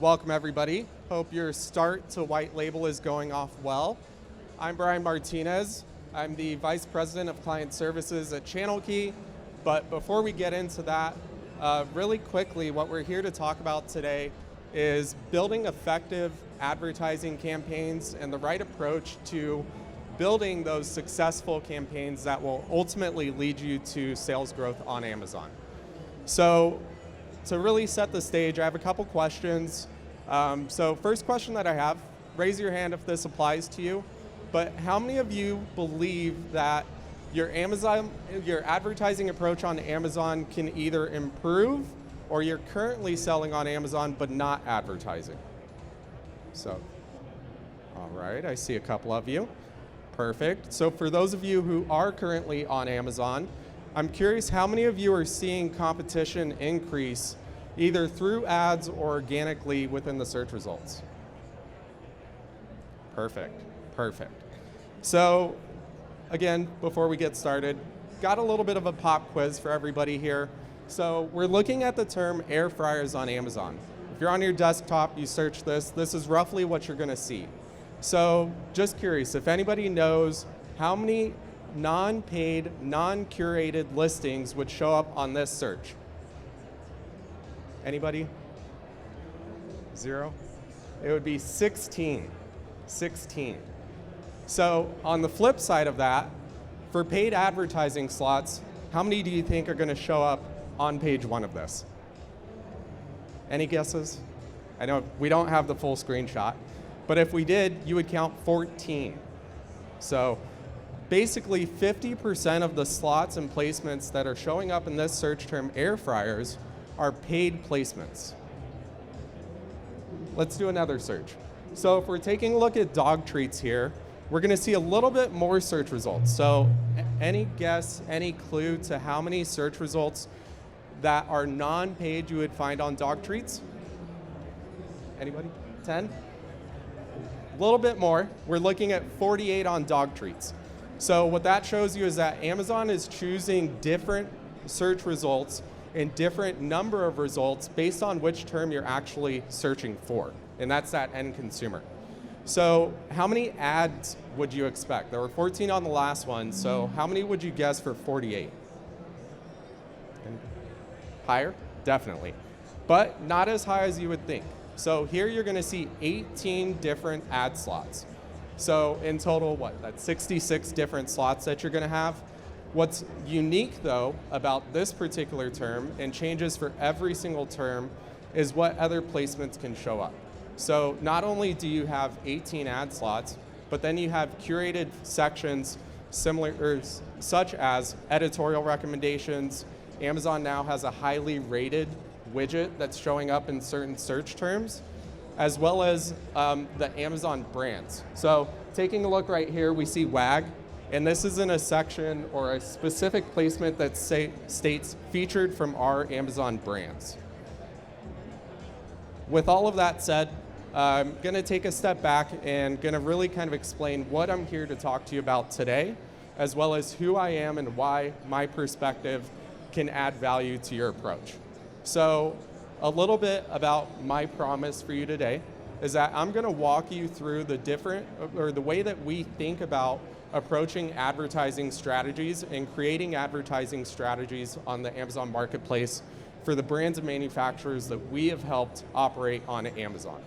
Welcome, everybody. Hope your start to White Label is going off well. I'm Brian Martinez. I'm the Vice President of Client Services at ChannelKey. But before we get into that, really quickly, what we're here to talk about today is building effective advertising campaigns and the right approach to building those successful campaigns that will ultimately lead you to sales growth on Amazon. So to really set the stage, I have a couple questions. So first question that I have, raise your hand if this applies to you, but how many of you believe that your advertising approach on Amazon can either improve or you're currently selling on Amazon but not advertising? So, all right, I see a couple of you. Perfect. So for those of you who are currently on Amazon, I'm curious how many of you are seeing competition increase either through ads or organically within the search results? Perfect, perfect. So again, before we get started, got a little bit of a pop quiz for everybody here. So we're looking at the term air fryers on Amazon. If you're on your desktop, you search this is roughly what you're gonna see. So just curious, if anybody knows how many non-paid, non-curated listings would show up on this search? Anybody? 0? It would be 16. 16. So on the flip side of that, for paid advertising slots, how many do you think are going to show up on page 1 of this? Any guesses? I know we don't have the full screenshot, but if we did, you would count 14. So basically 50% of the slots and placements that are showing up in this search term, air fryers, are paid placements. Let's do another search. So if we're taking a look at dog treats here, we're gonna see a little bit more search results. So any guess, any clue to how many search results that are non-paid you would find on dog treats? Anybody? 10? A little bit more. We're looking at 48 on dog treats. So what that shows you is that Amazon is choosing different search results and different number of results based on which term you're actually searching for, and that's that end consumer. So how many ads would you expect? There were 14 on the last one, so how many would you guess for 48? Higher? Definitely. But not as high as you would think. So here you're gonna see 18 different ad slots. So in total, what? That's 66 different slots that you're gonna have. What's unique though about this particular term, and changes for every single term, is what other placements can show up. So not only do you have 18 ad slots, but then you have curated sections such as editorial recommendations. Amazon now has a highly rated widget that's showing up in certain search terms, as well as the Amazon brands. So taking a look right here, we see WAG, and this is in a section or a specific placement that states featured from our Amazon brands. With all of that said, I'm gonna take a step back and gonna really kind of explain what I'm here to talk to you about today, as well as who I am and why my perspective can add value to your approach. So a little bit about my promise for you today is that I'm gonna walk you through the way that we think about approaching advertising strategies and creating advertising strategies on the Amazon Marketplace for the brands and manufacturers that we have helped operate on Amazon.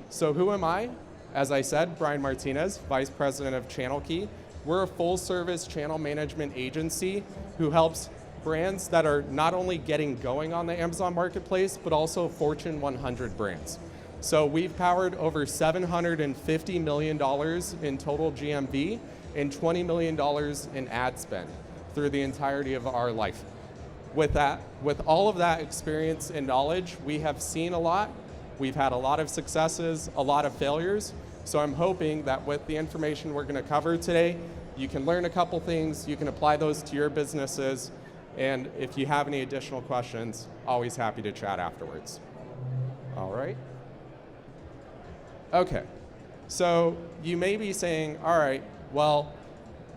So who am I? As I said, Brian Martinez, Vice President of ChannelKey. We're a full-service channel management agency who helps brands that are not only getting going on the Amazon Marketplace, but also Fortune 100 brands. So we've powered over $750 million in total GMV and $20 million in ad spend through the entirety of our life. With all of that experience and knowledge, we have seen a lot. We've had a lot of successes, a lot of failures. So I'm hoping that with the information we're gonna cover today, you can learn a couple things, you can apply those to your businesses, and if you have any additional questions, always happy to chat afterwards. All right. Okay, so you may be saying, all right, well,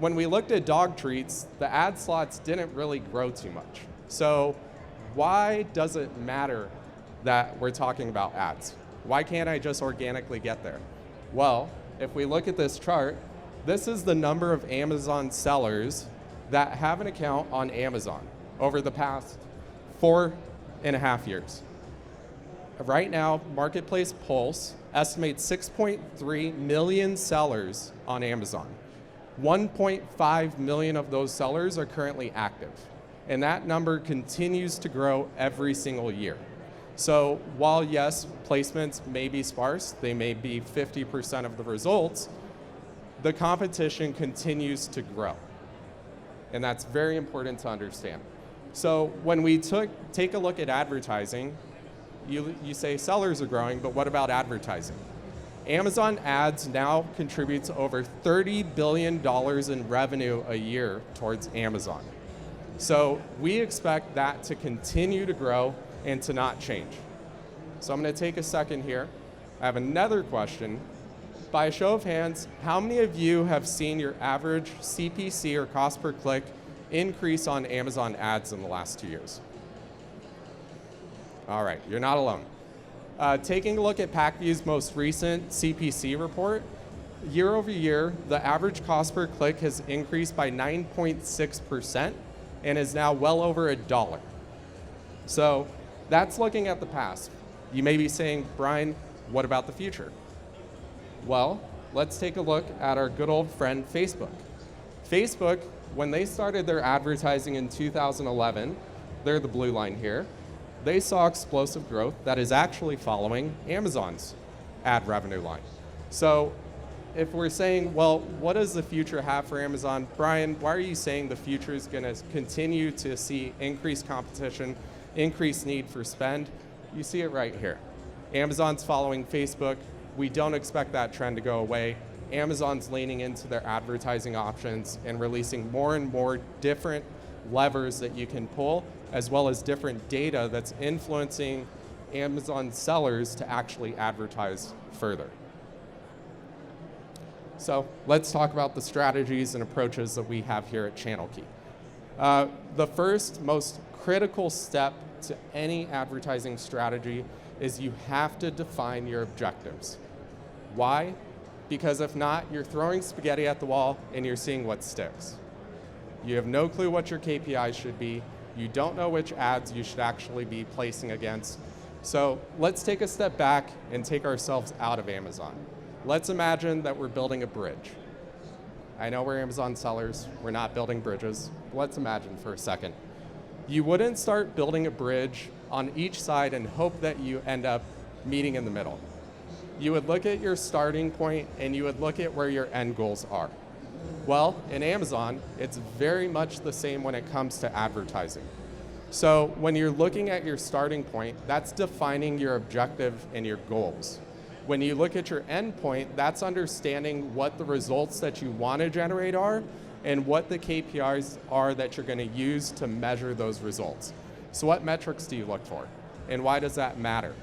when we looked at dog treats, the ad slots didn't really grow too much. So why does it matter that we're talking about ads. Why can't I just organically get there? Well, if we look at this chart, this is the number of Amazon sellers that have an account on Amazon over the past 4.5 years. Right now, Marketplace Pulse estimates 6.3 million sellers on Amazon. 1.5 million of those sellers are currently active, and that number continues to grow every single year. So while yes, placements may be sparse, they may be 50% of the results, the competition continues to grow. And that's very important to understand. So when we take a look at advertising, you say sellers are growing, but what about advertising? Amazon ads now contributes over $30 billion in revenue a year towards Amazon. So we expect that to continue to grow and to not change. So I'm going to take a second here. I have another question. By a show of hands, how many of you have seen your average CPC or cost per click increase on Amazon ads in the last 2 years? All right, you're not alone. Taking a look at PacView's most recent CPC report, year over year, the average cost per click has increased by 9.6% and is now well over $1. So that's looking at the past. You may be saying, Brian, what about the future? Well, let's take a look at our good old friend Facebook. Facebook, when they started their advertising in 2011, they're the blue line here, they saw explosive growth that is actually following Amazon's ad revenue line. So if we're saying, well, what does the future have for Amazon? Brian, why are you saying the future is going to continue to see increased competition, increased need for spend? You see it right here. Amazon's following Facebook. We don't expect that trend to go away. Amazon's leaning into their advertising options and releasing more and more different levers that you can pull, as well as different data that's influencing Amazon sellers to actually advertise further. So let's talk about the strategies and approaches that we have here at ChannelKey. The first, most critical step to any advertising strategy is you have to define your objectives. Why? Because if not, you're throwing spaghetti at the wall and you're seeing what sticks. You have no clue what your KPIs should be. You don't know which ads you should actually be placing against. So let's take a step back and take ourselves out of Amazon. Let's imagine that we're building a bridge. I know we're Amazon sellers, we're not building bridges. Let's imagine for a second. You wouldn't start building a bridge on each side and hope that you end up meeting in the middle. You would look at your starting point and you would look at where your end goals are. Well, in Amazon, it's very much the same when it comes to advertising. So when you're looking at your starting point, that's defining your objective and your goals. When you look at your end point, that's understanding what the results that you want to generate are and what the KPIs are that you're going to use to measure those results. So what metrics do you look for? And why does that matter?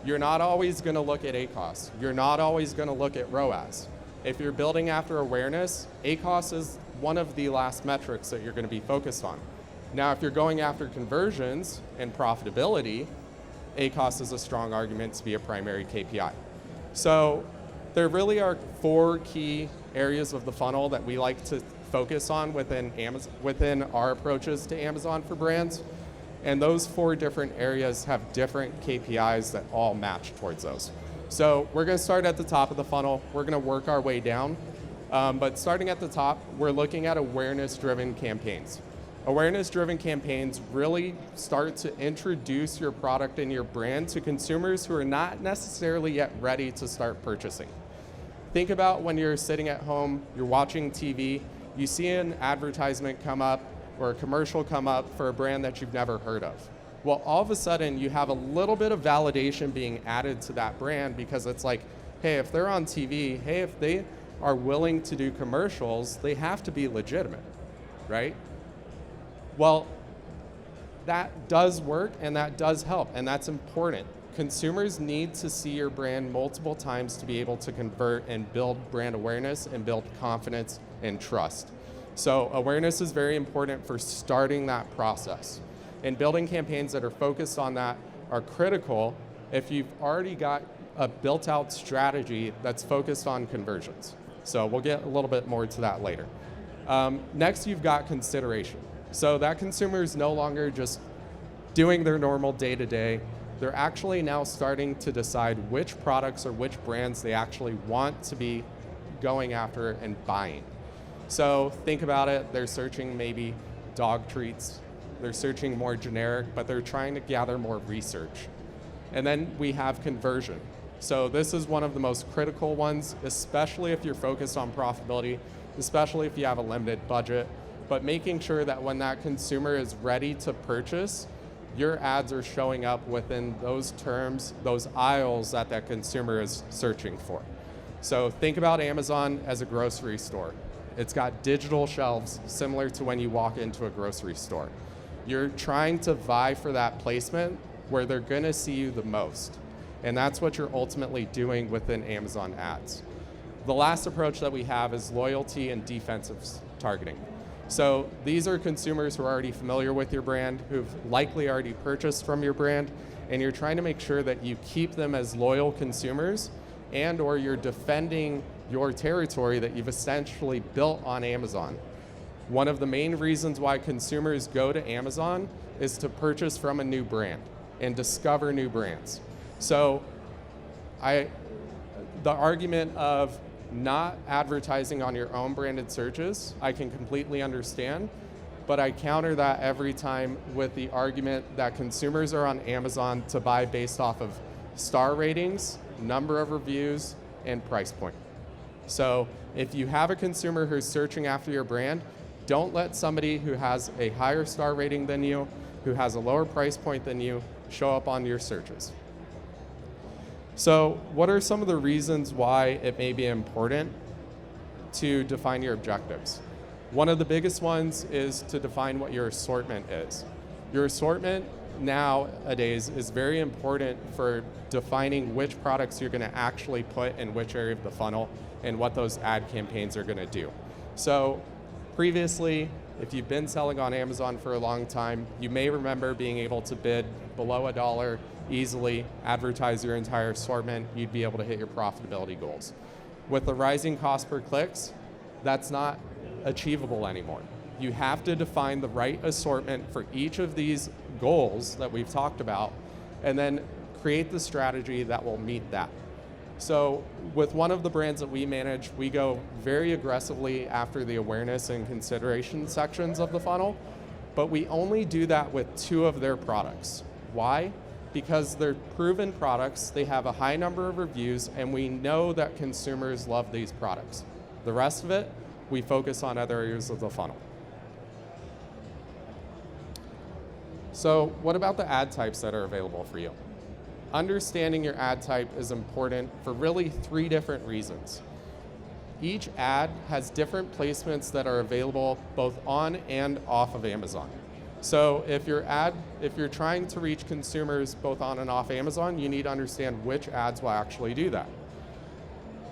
You're not always going to look at ACoS. You're not always going to look at ROAS. If you're building after awareness, ACoS is one of the last metrics that you're going to be focused on. Now, if you're going after conversions and profitability, ACoS is a strong argument to be a primary KPI. So there really are 4 key areas of the funnel that we like to focus on within our approaches to Amazon for brands. And those 4 different areas have different KPIs that all match towards those. So we're going to start at the top of the funnel. We're going to work our way down. But starting at the top, we're looking at awareness-driven campaigns. Awareness-driven campaigns really start to introduce your product and your brand to consumers who are not necessarily yet ready to start purchasing. Think about when you're sitting at home, you're watching TV, you see an advertisement come up or a commercial come up for a brand that you've never heard of. Well, all of a sudden, you have a little bit of validation being added to that brand because it's like, hey, if they're on TV, hey, if they are willing to do commercials, they have to be legitimate, right? Well, that does work and that does help, and that's important. Consumers need to see your brand multiple times to be able to convert and build brand awareness and build confidence and trust. So awareness is very important for starting that process. And building campaigns that are focused on that are critical if you've already got a built-out strategy that's focused on conversions. So we'll get a little bit more to that later. Next, you've got consideration. So that consumer is no longer just doing their normal day-to-day. They're actually now starting to decide which products or which brands they actually want to be going after and buying. So think about it, they're searching maybe dog treats, they're searching more generic, but they're trying to gather more research. And then we have conversion. So this is one of the most critical ones, especially if you're focused on profitability, especially if you have a limited budget, but making sure that when that consumer is ready to purchase, your ads are showing up within those terms, those aisles that that consumer is searching for. So think about Amazon as a grocery store. It's got digital shelves similar to when you walk into a grocery store. You're trying to vie for that placement where they're gonna see you the most. And that's what you're ultimately doing within Amazon ads. The last approach that we have is loyalty and defensive targeting. So these are consumers who are already familiar with your brand, who've likely already purchased from your brand, and you're trying to make sure that you keep them as loyal consumers and or you're defending your territory that you've essentially built on Amazon. One of the main reasons why consumers go to Amazon is to purchase from a new brand and discover new brands. So the argument of not advertising on your own branded searches, I can completely understand, but I counter that every time with the argument that consumers are on Amazon to buy based off of star ratings, number of reviews, and price point. So if you have a consumer who's searching after your brand, don't let somebody who has a higher star rating than you, who has a lower price point than you, show up on your searches. So what are some of the reasons why it may be important to define your objectives? One of the biggest ones is to define what your assortment is. Your assortment nowadays is very important for defining which products you're going to actually put in which area of the funnel and what those ad campaigns are going to do. So previously, if you've been selling on Amazon for a long time, you may remember being able to bid below $1 easily, advertise your entire assortment, you'd be able to hit your profitability goals. With the rising cost per clicks, that's not achievable anymore. You have to define the right assortment for each of these goals that we've talked about, and then create the strategy that will meet that. So with one of the brands that we manage, we go very aggressively after the awareness and consideration sections of the funnel, but we only do that with 2 of their products. Why? Because they're proven products, they have a high number of reviews, and we know that consumers love these products. The rest of it, we focus on other areas of the funnel. So what about the ad types that are available for you? Understanding your ad type is important for really 3 different reasons. Each ad has different placements that are available both on and off of Amazon. So if you're trying to reach consumers both on and off Amazon, you need to understand which ads will actually do that.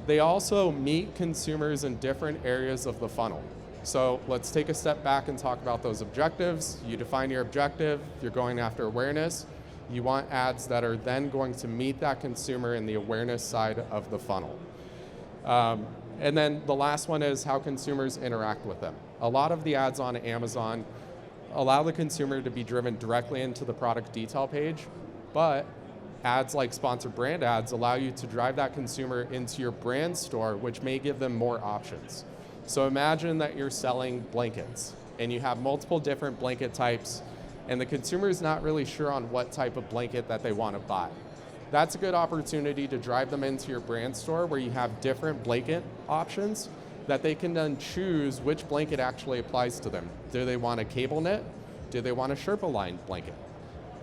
They also meet consumers in different areas of the funnel. So let's take a step back and talk about those objectives. You define your objective, you're going after awareness. You want ads that are then going to meet that consumer in the awareness side of the funnel. And then the last one is how consumers interact with them. A lot of the ads on Amazon allow the consumer to be driven directly into the product detail page, but ads like sponsored brand ads allow you to drive that consumer into your brand store, which may give them more options. So imagine that you're selling blankets and you have multiple different blanket types, and the consumer is not really sure on what type of blanket that they want to buy. That's a good opportunity to drive them into your brand store where you have different blanket options that they can then choose which blanket actually applies to them. Do they want a cable knit? Do they want a Sherpa lined blanket?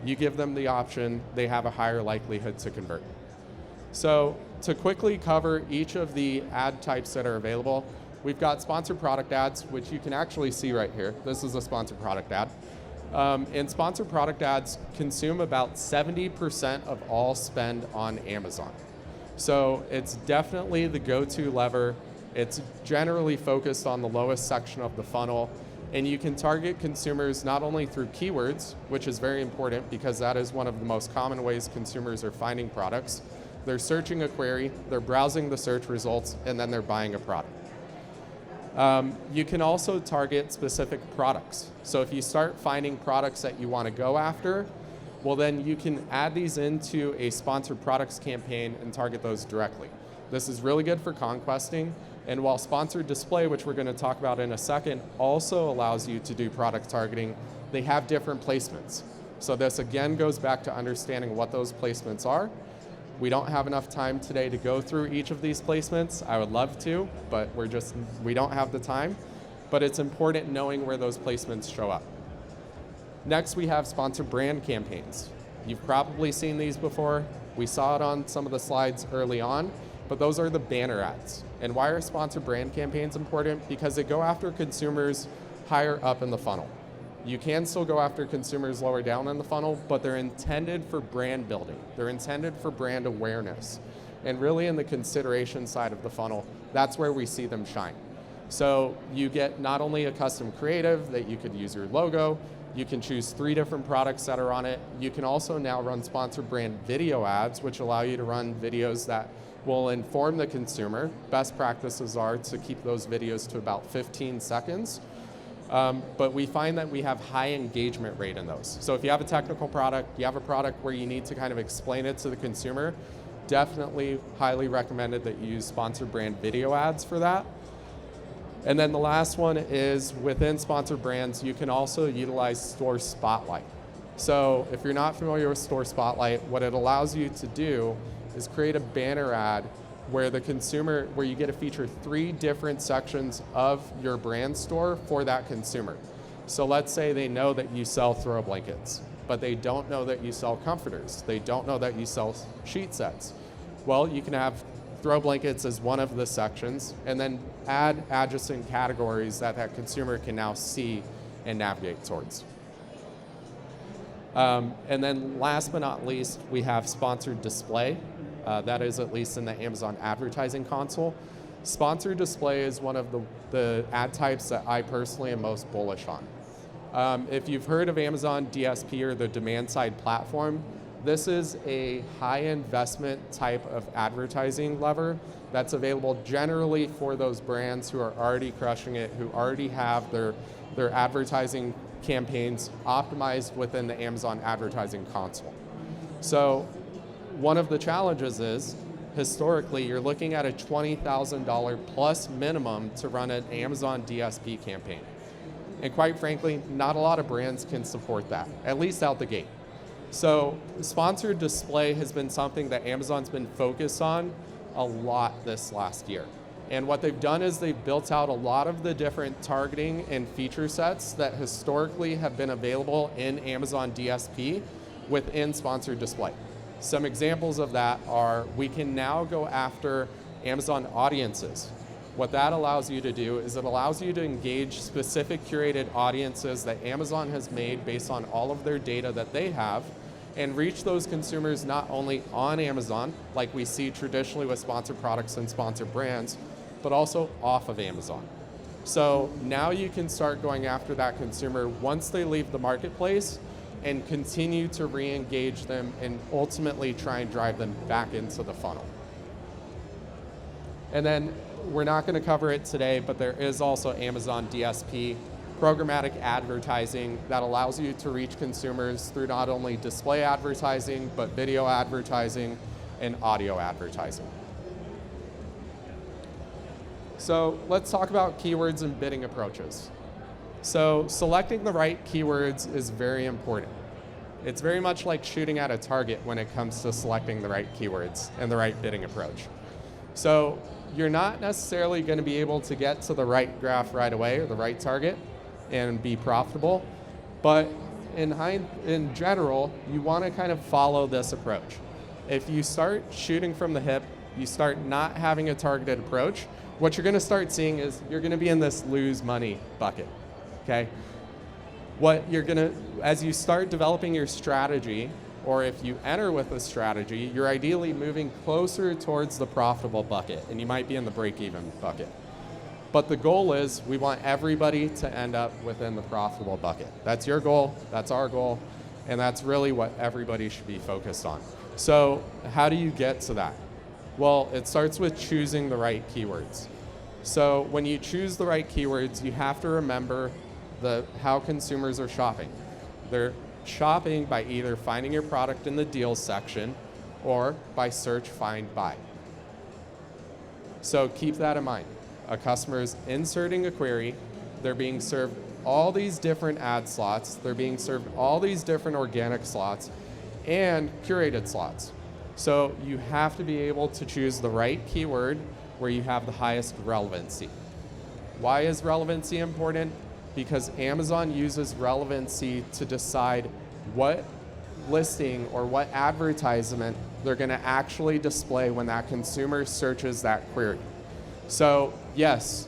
You give them the option, they have a higher likelihood to convert. So to quickly cover each of the ad types that are available, we've got sponsored product ads, which you can actually see right here. This is a sponsored product ad. And sponsored product ads consume about 70% of all spend on Amazon. So it's definitely the go-to lever. It's generally focused on the lowest section of the funnel, And you can target consumers not only through keywords, which is very important because that is one of the most common ways consumers are finding products. They're searching a query, they're browsing the search results, and then they're buying a product. You can also target specific products. So if you start finding products that you want to go after, well then you can add these into a sponsored products campaign and target those directly. This is really good for conquesting, and while sponsored display, which we're going to talk about in a second, also allows you to do product targeting, they have different placements. So this again goes back to understanding what those placements are. We don't have enough time today to go through each of these placements. I would love to, but we don't have the time. But it's important knowing where those placements show up. Next, we have sponsored brand campaigns. You've probably seen these before. We saw it on some of the slides early on, but those are the banner ads. And why are sponsored brand campaigns important? Because they go after consumers higher up in the funnel. You can still go after consumers lower down in the funnel, but they're intended for brand building. They're intended for brand awareness. And really in the consideration side of the funnel, that's where we see them shine. So you get not only a custom creative that you could use your logo, you can choose 3 different products that are on it. You can also now run sponsored brand video ads, which allow you to run videos that will inform the consumer. Best practices are to keep those videos to about 15 seconds. But we find that we have high engagement rate in those. So if you have a technical product, you have a product where you need to kind of explain it to the consumer, definitely highly recommended that you use sponsored brand video ads for that. And then the last one is within sponsored brands, you can also utilize Store Spotlight. So if you're not familiar with Store Spotlight, what it allows you to do is create a banner ad where you get to feature 3 different sections of your brand store for that consumer. So let's say they know that you sell throw blankets, but they don't know that you sell comforters. They don't know that you sell sheet sets. Well, you can have throw blankets as one of the sections and then add adjacent categories that consumer can now see and navigate towards. And then last but not least, we have sponsored display. That is at least in the Amazon advertising console. Sponsored display is one of the ad types that I personally am most bullish on. If you've heard of Amazon DSP or the demand side platform, this is a high investment type of advertising lever that's available generally for those brands who are already crushing it, who already have their advertising campaigns optimized within the Amazon advertising console. So one of the challenges is, historically, you're looking at a $20,000 plus minimum to run an Amazon DSP campaign. And quite frankly, not a lot of brands can support that, at least out the gate. So sponsored display has been something that Amazon's been focused on a lot this last year. And what they've done is they've built out a lot of the different targeting and feature sets that historically have been available in Amazon DSP within sponsored display. Some examples of that are we can now go after Amazon audiences. What that allows you to do is it allows you to engage specific curated audiences that Amazon has made based on all of their data that they have and reach those consumers not only on Amazon, like we see traditionally with sponsored products and sponsored brands, but also off of Amazon. So now you can start going after that consumer once they leave the marketplace and continue to re-engage them and ultimately try and drive them back into the funnel. And then we're not going to cover it today, but there is also Amazon DSP, programmatic advertising that allows you to reach consumers through not only display advertising, but video advertising and audio advertising. So let's talk about keywords and bidding approaches. So selecting the right keywords is very important. It's very much like shooting at a target when it comes to selecting the right keywords and the right bidding approach. So you're not necessarily going to be able to get to the right graph right away or the right target and be profitable, but in general, you want to kind of follow this approach. If you start shooting from the hip, you start not having a targeted approach, what you're going to start seeing is you're going to be in this lose money bucket, okay? What you're going to, as you start developing your strategy, or if you enter with a strategy, you're ideally moving closer towards the profitable bucket, and you might be in the break-even bucket. But the goal is we want everybody to end up within the profitable bucket. That's your goal, that's our goal, and that's really what everybody should be focused on. So how do you get to that? Well, it starts with choosing the right keywords. So when you choose the right keywords, you have to remember how consumers are shopping. They're shopping by either finding your product in the deals section or by search, find, buy. So keep that in mind. A customer is inserting a query, they're being served all these different ad slots, they're being served all these different organic slots and curated slots. So you have to be able to choose the right keyword where you have the highest relevancy. Why is relevancy important? Because Amazon uses relevancy to decide what listing or what advertisement they're going to actually display when that consumer searches that query. So yes,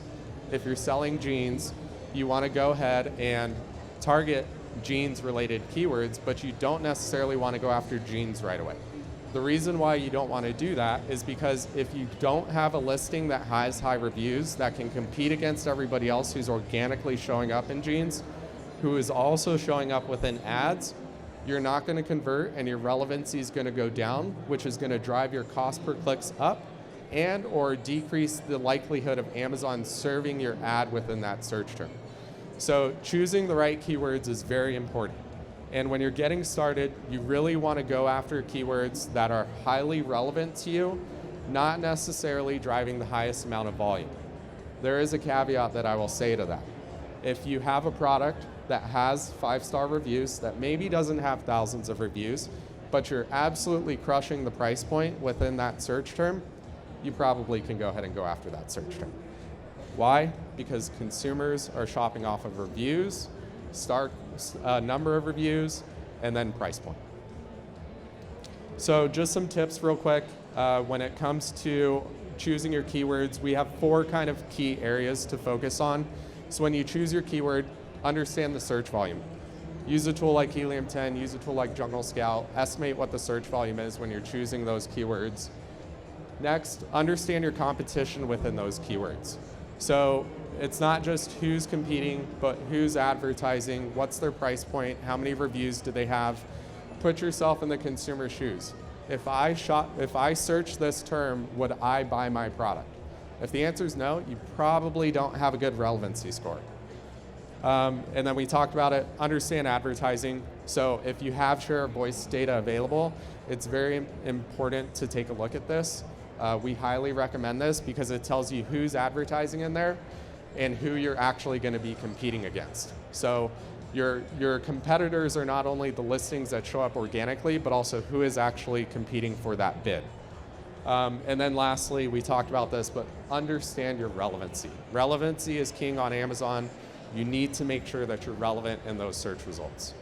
if you're selling jeans, you want to go ahead and target jeans related keywords, but you don't necessarily want to go after jeans right away. The reason why you don't want to do that is because if you don't have a listing that has high reviews that can compete against everybody else who's organically showing up in jeans, who is also showing up within ads, you're not going to convert and your relevancy is going to go down, which is going to drive your cost per clicks up and or decrease the likelihood of Amazon serving your ad within that search term. So choosing the right keywords is very important. And when you're getting started, you really want to go after keywords that are highly relevant to you, not necessarily driving the highest amount of volume. There is a caveat that I will say to that. If you have a product that has 5-star reviews, that maybe doesn't have thousands of reviews, but you're absolutely crushing the price point within that search term, you probably can go ahead and go after that search term. Why? Because consumers are shopping off of reviews, number of reviews, and then price point. So just some tips real quick. When it comes to choosing your keywords, we have 4 kind of key areas to focus on. So when you choose your keyword, understand the search volume. Use a tool like Helium 10, use a tool like Jungle Scout, estimate what the search volume is when you're choosing those keywords. Next, understand your competition within those keywords. So it's not just who's competing, but who's advertising, what's their price point, how many reviews do they have. Put yourself in the consumer's shoes. If I search this term, would I buy my product? If the answer is no, you probably don't have a good relevancy score. And then we talked about it, understand advertising. So if you have share of voice data available, it's very important to take a look at this. We highly recommend this because it tells you who's advertising in there and who you're actually going to be competing against. So your competitors are not only the listings that show up organically, but also who is actually competing for that bid. And then lastly, we talked about this, but understand your relevancy. Relevancy is king on Amazon. You need to make sure that you're relevant in those search results.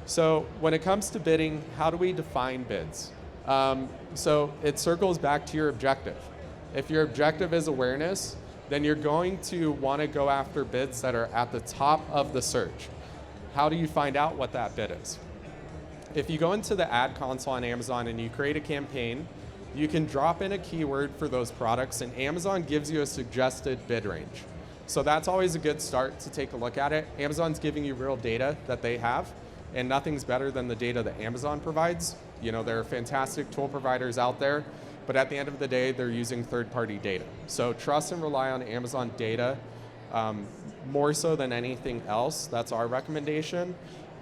So when it comes to bidding, how do we define bids? So it circles back to your objective. If your objective is awareness, then you're going to want to go after bids that are at the top of the search. How do you find out what that bid is? If you go into the ad console on Amazon and you create a campaign, you can drop in a keyword for those products and Amazon gives you a suggested bid range. So that's always a good start to take a look at it. Amazon's giving you real data that they have, and nothing's better than the data that Amazon provides. You know, there are fantastic tool providers out there, but at the end of the day, they're using third-party data. So trust and rely on Amazon data more so than anything else. That's our recommendation.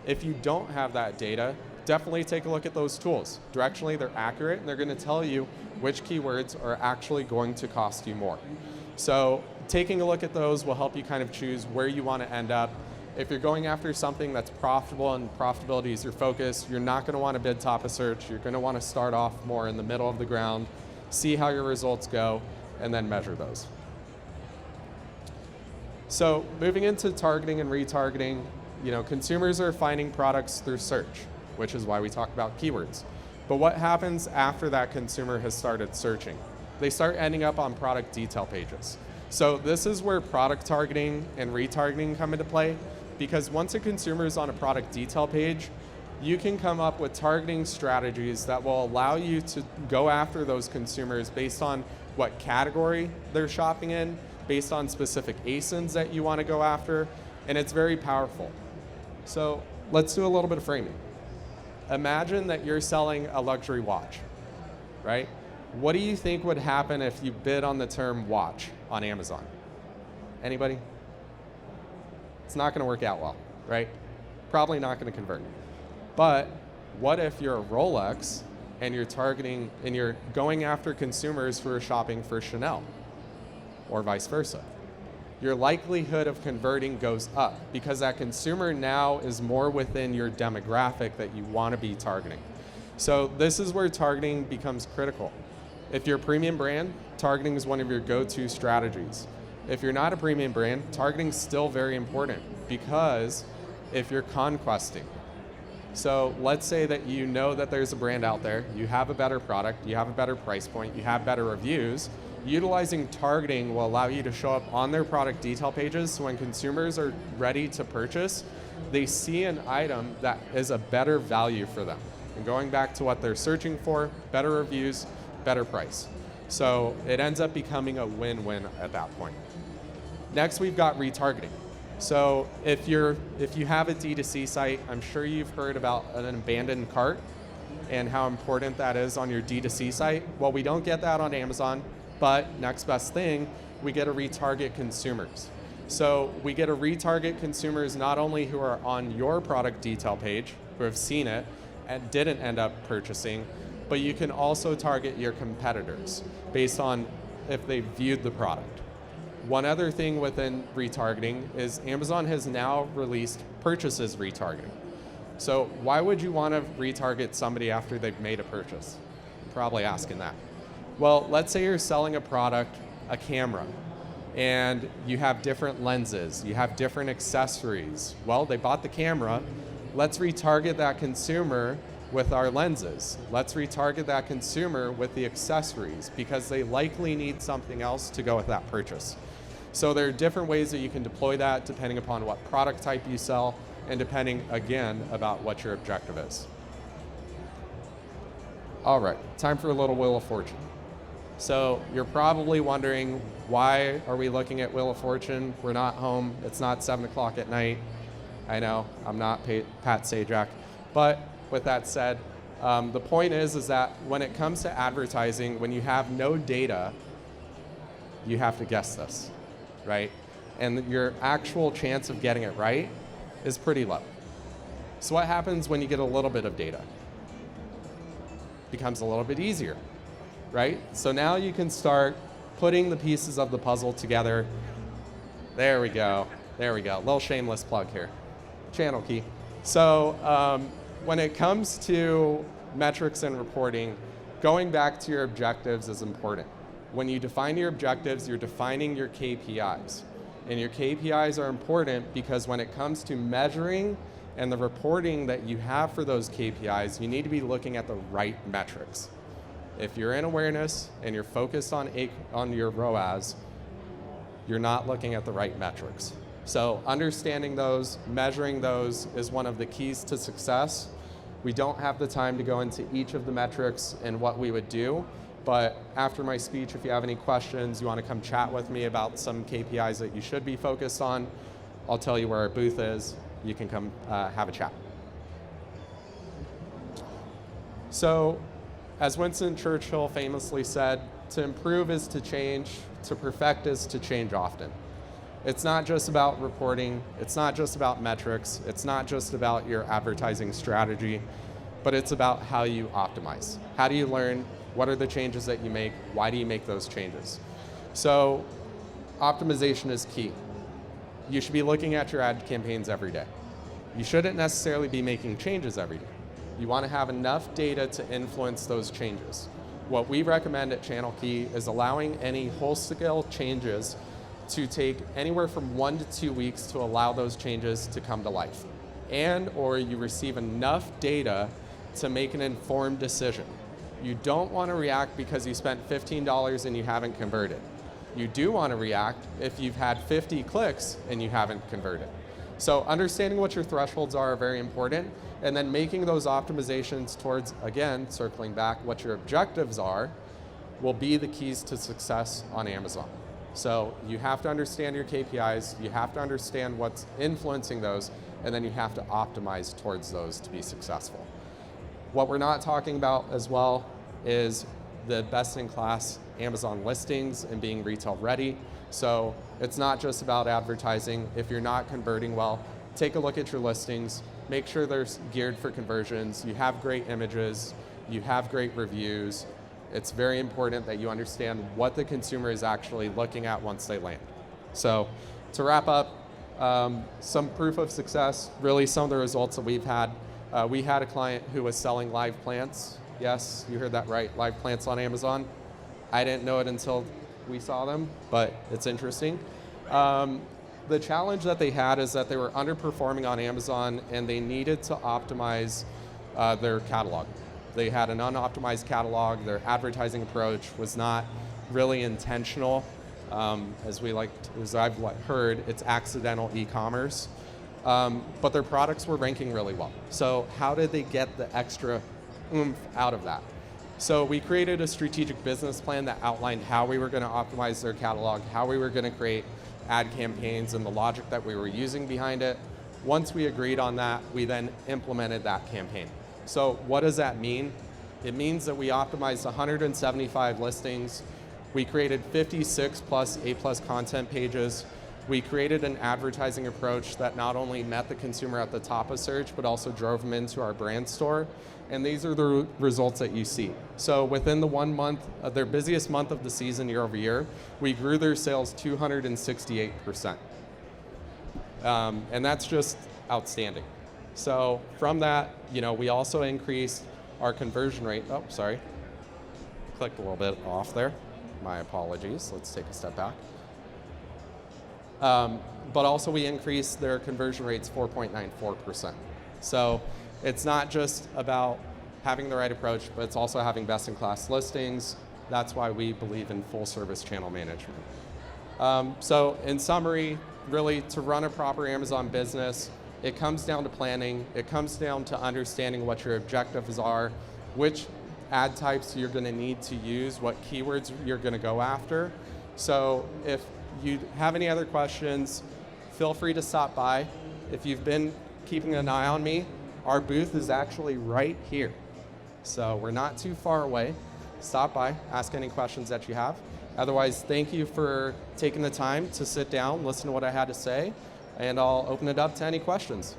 If you don't have that data, definitely take a look at those tools. Directionally, they're accurate, and they're going to tell you which keywords are actually going to cost you more. So taking a look at those will help you kind of choose where you want to end up. If you're going after something that's profitable and profitability is your focus, you're not going to want to bid top of search. You're going to want to start off more in the middle of the ground, see how your results go, and then measure those. So moving into targeting and retargeting, you know, consumers are finding products through search, which is why we talk about keywords. But what happens after that consumer has started searching? They start ending up on product detail pages. So this is where product targeting and retargeting come into play, because once a consumer is on a product detail page, you can come up with targeting strategies that will allow you to go after those consumers based on what category they're shopping in, based on specific ASINs that you want to go after, and it's very powerful. So let's do a little bit of framing. Imagine that you're selling a luxury watch, right? What do you think would happen if you bid on the term watch on Amazon? Anybody? It's not going to work out well, right? Probably not going to convert. But what if you're a Rolex and you're targeting and you're going after consumers who are shopping for Chanel or vice versa? Your likelihood of converting goes up because that consumer now is more within your demographic that you want to be targeting. So this is where targeting becomes critical. If you're a premium brand, targeting is one of your go-to strategies. If you're not a premium brand, targeting is still very important because if you're conquesting. So let's say that you know that there's a brand out there, you have a better product, you have a better price point, you have better reviews. Utilizing targeting will allow you to show up on their product detail pages so when consumers are ready to purchase, they see an item that is a better value for them. And going back to what they're searching for, better reviews, better price. So it ends up becoming a win-win at that point. Next, we've got retargeting. So if you have a D2C site, I'm sure you've heard about an abandoned cart and how important that is on your D2C site. Well, we don't get that on Amazon, but next best thing, we get to retarget consumers. So we get to retarget consumers not only who are on your product detail page, who have seen it and didn't end up purchasing, but you can also target your competitors based on if they viewed the product. One other thing within retargeting is Amazon has now released purchases retargeting. So why would you want to retarget somebody after they've made a purchase? You're probably asking that. Well, let's say you're selling a product, a camera, and you have different lenses, you have different accessories. Well, they bought the camera, let's retarget that consumer with our lenses. Let's retarget that consumer with the accessories because they likely need something else to go with that purchase. So there are different ways that you can deploy that depending upon what product type you sell and depending, again, about what your objective is. All right, time for a little Wheel of Fortune. So you're probably wondering, why are we looking at Wheel of Fortune? We're not home, it's not 7 o'clock at night. I know, I'm not Pat Sajak. But with that said, the point is that when it comes to advertising, when you have no data, you have to guess this, right? And your actual chance of getting it right is pretty low. So what happens when you get a little bit of data? It becomes a little bit easier, right? So now you can start putting the pieces of the puzzle together. There we go, there we go. Little shameless plug here. Channel key. So when it comes to metrics and reporting, going back to your objectives is important. When you define your objectives, you're defining your KPIs. And your KPIs are important because when it comes to measuring and the reporting that you have for those KPIs, you need to be looking at the right metrics. If you're in awareness and you're focused on your ROAS, you're not looking at the right metrics. So understanding those, measuring those is one of the keys to success. We don't have the time to go into each of the metrics and what we would do, but after my speech, if you have any questions, you want to come chat with me about some KPIs that you should be focused on, I'll tell you where our booth is. You can come have a chat. So, as Winston Churchill famously said, to improve is to change, to perfect is to change often. It's not just about reporting, it's not just about metrics, it's not just about your advertising strategy, but it's about how you optimize. How do you learn? What are the changes that you make? Why do you make those changes? So optimization is key. You should be looking at your ad campaigns every day. You shouldn't necessarily be making changes every day. You want to have enough data to influence those changes. What we recommend at Channel Key is allowing any wholesale changes to take anywhere from 1 to 2 weeks to allow those changes to come to life. And or you receive enough data to make an informed decision. You don't want to react because you spent $15 and you haven't converted. You do want to react if you've had 50 clicks and you haven't converted. So understanding what your thresholds are very important, and then making those optimizations towards, again, circling back, what your objectives are, will be the keys to success on Amazon. So you have to understand your KPIs, you have to understand what's influencing those, and then you have to optimize towards those to be successful. What we're not talking about as well is the best-in-class Amazon listings and being retail ready. So it's not just about advertising. If you're not converting well, take a look at your listings, make sure they're geared for conversions, you have great images, you have great reviews. It's very important that you understand what the consumer is actually looking at once they land. So to wrap up, some proof of success, really some of the results that we've had. We had a client who was selling live plants. Yes, you heard that right, live plants on Amazon. I didn't know it until we saw them, but it's interesting. The challenge that they had is that they were underperforming on Amazon and they needed to optimize their catalog. They had an unoptimized catalog. Their advertising approach was not really intentional. As I've heard, it's accidental e-commerce. But their products were ranking really well. So how did they get the extra oomph out of that? So we created a strategic business plan that outlined how we were going to optimize their catalog, how we were going to create ad campaigns, and the logic that we were using behind it. Once we agreed on that, we then implemented that campaign. So what does that mean? It means that we optimized 175 listings. We created 56 plus A+ content pages. We created an advertising approach that not only met the consumer at the top of search, but also drove them into our brand store. And these are the results that you see. So within the 1 month, their busiest month of the season year over year, we grew their sales 268%. And that's just outstanding. So from that, we also increased our conversion rate. Oh, sorry. Clicked a little bit off there. My apologies. Let's take a step back. But also we increased their conversion rates 4.94%. So it's not just about having the right approach, but it's also having best-in-class listings. That's why we believe in full-service channel management. So in summary, really to run a proper Amazon business, it comes down to planning. It comes down to understanding what your objectives are, which ad types you're going to need to use, what keywords you're going to go after. So if you have any other questions, feel free to stop by. If you've been keeping an eye on me, our booth is actually right here. So we're not too far away. Stop by, ask any questions that you have. Otherwise, thank you for taking the time to sit down, listen to what I had to say, and I'll open it up to any questions.